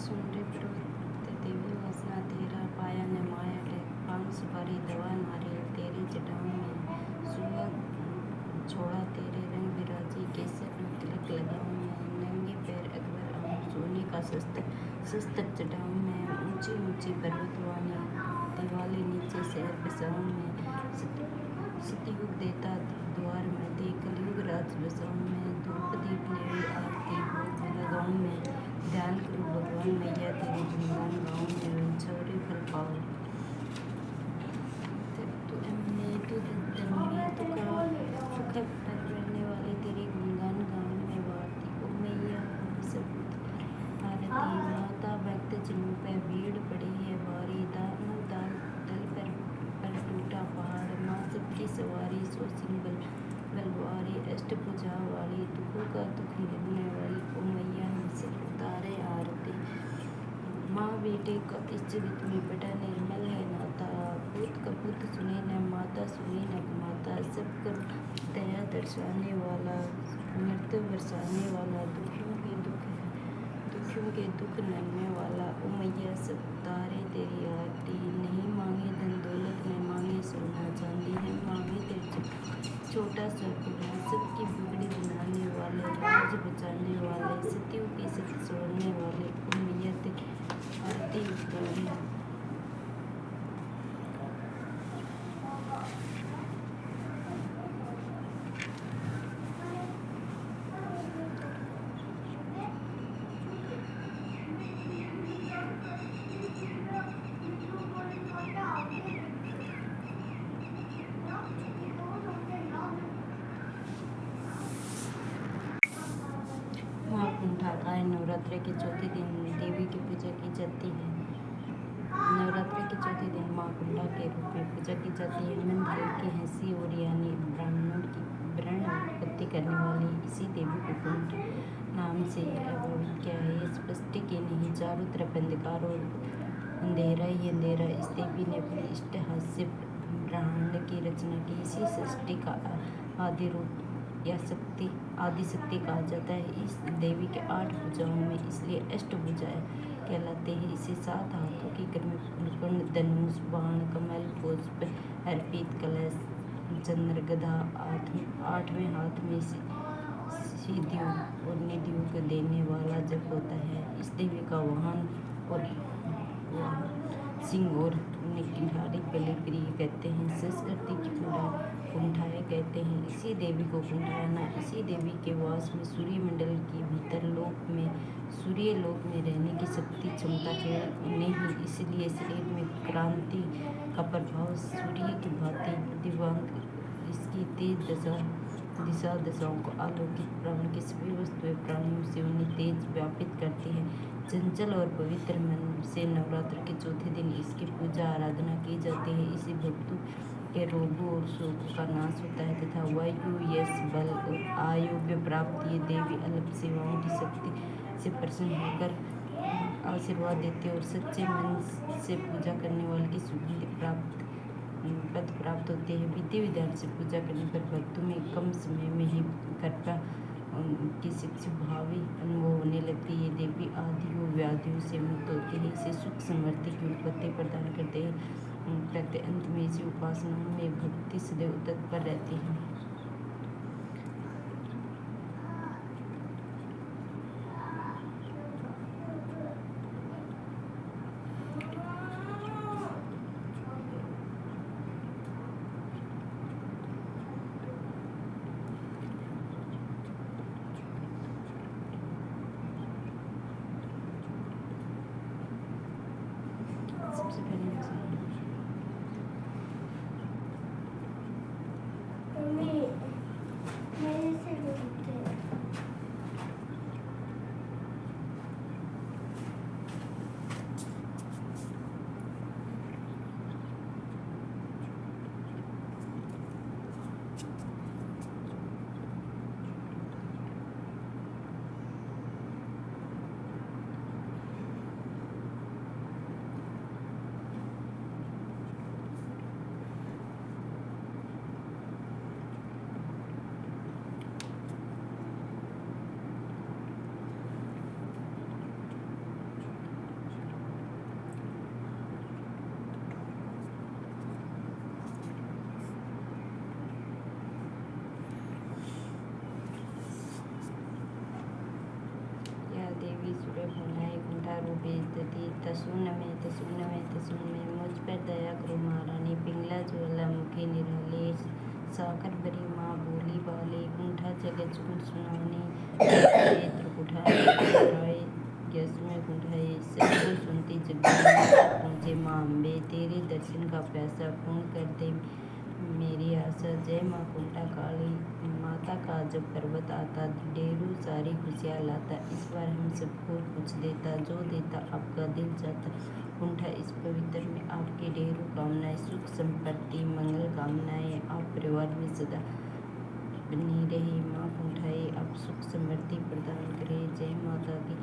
सुंदरी प्रवृत्ति देवी वासना तेरा पाया ने माया ले पान सुपारी दवा नारियल तेरी जटाओं में सुआ छोड़ा तेरे रंग बिराजी केसर रंग तिलक लगाऊं मैं नंगे पैर अकबर आऊं सोने का शस्त्र चढ़ाऊं मैं ऊंची ऊंची पर्वतवानी दिवाली नीचे शहर बसाऊं मैं सतयुग देता द्वार में दे कलयुग राज बसाऊं मैं धूप दीप नेड़ी आरती भोग लगाऊं मैं ध्यान करूं भगवान मैया तेरे गुणगान गाऊं मैं छौरी फल पाऊं तू अम्मे तू धन्य तू का सुख पर रहने वाली तेरी गुणगान गाऊं मैं वारती ओ मैया सबूत आरती माता भक्त जनों पे भीड़ पड़ी है भारी दानों दाल दल पर टूटा पहाड़ माँ सबकी सवारी सो सिंगल बलवारी अष्टभुजा वाली दुखों का दुख मिलने वाली ओ मैया हमसे उतारे आरती माँ बेटे का इस जगत में बड़ा निर्मल है नाता पूत कपूत सुने न माता सुने न माता सब कर दया दर्शाने वाला मृत्यु बरसाने वाला दुखियों के दुख नरने वाला ओ मैया सब उतारे तेरी आरती नहीं मांगे धन दौलत नहीं मांगे सोना चांदी है मांगे तेरे छोटा सा कुआं सबकी बिगड़ी बनाने वाले राज बचाने वाले सतियों की सत छोड़ने वाले ओ मैया तेरी आरती उतारे माँ कुंठाकाय नवरात्रि के चौथे दिन देवी की पूजा की जाती है। नवरात्रि के चौथे दिन माँ कुंठा के रूप में पूजा की जाती है। मंत्र की हंसी और यानी ब्राह्मणों की ब्रण उत्पत्ति करने वाली इसी देवी को कुंठ नाम से अभिहित किया है। स्पष्ट के नहीं चारों तरफ अंधकार और अंधेरा ही अंधेरा। इस देवी ने अपने इष्ट हास्य ब्रह्मांड की रचना की। इसी सृष्टि का आदि रूप या आदि शक्ति कहा जाता है। इस देवी के 8 भुजाओं में इसलिए अष्टभुजाएं कहलाते हैं। इसे 7 हाथों की कृपाण धनुष बाण कमल पुष्प अर्पित कलश चंद्र गदा 8वें हाथ में सिद्धियों और निधियों को देने वाला जप होता है। इस देवी का वाहन सिंह और निकिहारी बलि प्रिय कहते हैं। संस्कृति की कुंठाएं कहते हैं। इसी देवी को कुंठाना इसी देवी के वास में सूर्य मंडल के भीतर लोक में सूर्य लोक में रहने की शक्ति क्षमता के नहीं, इसलिए शरीर में क्रांति का प्रभाव सूर्य की भांति दिव्यांग इसकी तेज दिशा दशाओं को आलोकित प्राण की सभी वस्तुएं प्राणियों से उन्हें तेज व्यापित करती है। चंचल और पवित्र मन से नवरात्र के चौथे दिन इसकी पूजा आराधना की जाती है। इसी भक्तों के रोगों और शोकों का नाश होता है तथा वायु यश बल और आरोग्य प्राप्ति। ये देवी अल्प सेवाओं की शक्ति से प्रसन्न होकर आशीर्वाद देती है और सच्चे मन से पूजा करने वाले की सुगंधि पद प्राप्त होते हैं। विधि विधान से पूजा करने पर भक्तों में कम समय में ही कृपा की शिक्षा भावी अनुभव होने लगती है। देवी आदियों व्याधियों से मुक्त होती है। इसे सुख समृद्धि की उत्पत्ति प्रदान करते अंत में इसी उपासनाओं में भक्ति सदैव तत्पर रहती है। सबसे पहले तसून में मुझ पर दया करो महारानी। पिंगला ज्वालामुखी निराले साकर भरी माँ बोली बाले। कुंठा जगत सुनाने नेत्र कुठाए यश में कुंठाए सबको सुनती जगदम्बा पहुँचे माँ अम्बे। तेरे दर्शन का प्यासा पूर्ण कर दे मेरी आशा। जय माँ कुंठा काली माता का जब पर्वत आता डेरू सारी खुशियाँ लाता। इस बार हम सबको कुछ देता जो देता आपका दिल चाहता। कुंठा इस पवित्र में आपके ढेरों कामनाएं सुख संपत्ति मंगल कामनाएं आप परिवार में सदा बनी रही। माँ कुंठाई आप सुख समृद्धि प्रदान करे। जय माता दी।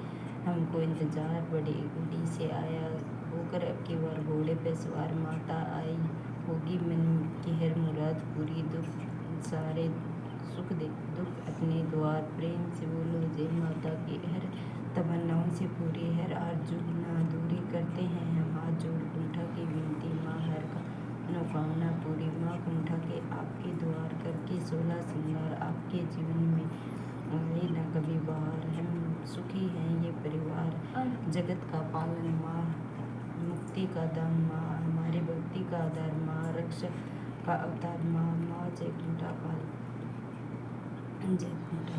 हमको इंतजार बड़ी घड़ी से आया होकर अब की बार घोड़े पे सवार माता आई। होगी मन की हर मुराद पूरी दुख सारे सुख दे दुख अपने द्वार। प्रेम से बोलो जय माता की। हर तमन्नाओं से पूरी हर आरज़ू ना दूरी करते हैं हम हाथ जोड़ कुंठा की विनती। माँ हर का मनोकामना पूरी। माँ कुंठा के आपके द्वार करके 16 श्रृंगार आपके जीवन में आए न कभी बाहर। हम सुखी हैं ये परिवार जगत का पालन माँ मुक्ति का दान माँ हमारी भक्ति का आधार माँ रक्षक का अवतार माँ। माँ जय कुंठा काली जय कुंठा।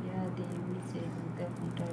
या देवी से कुंठा कुंठा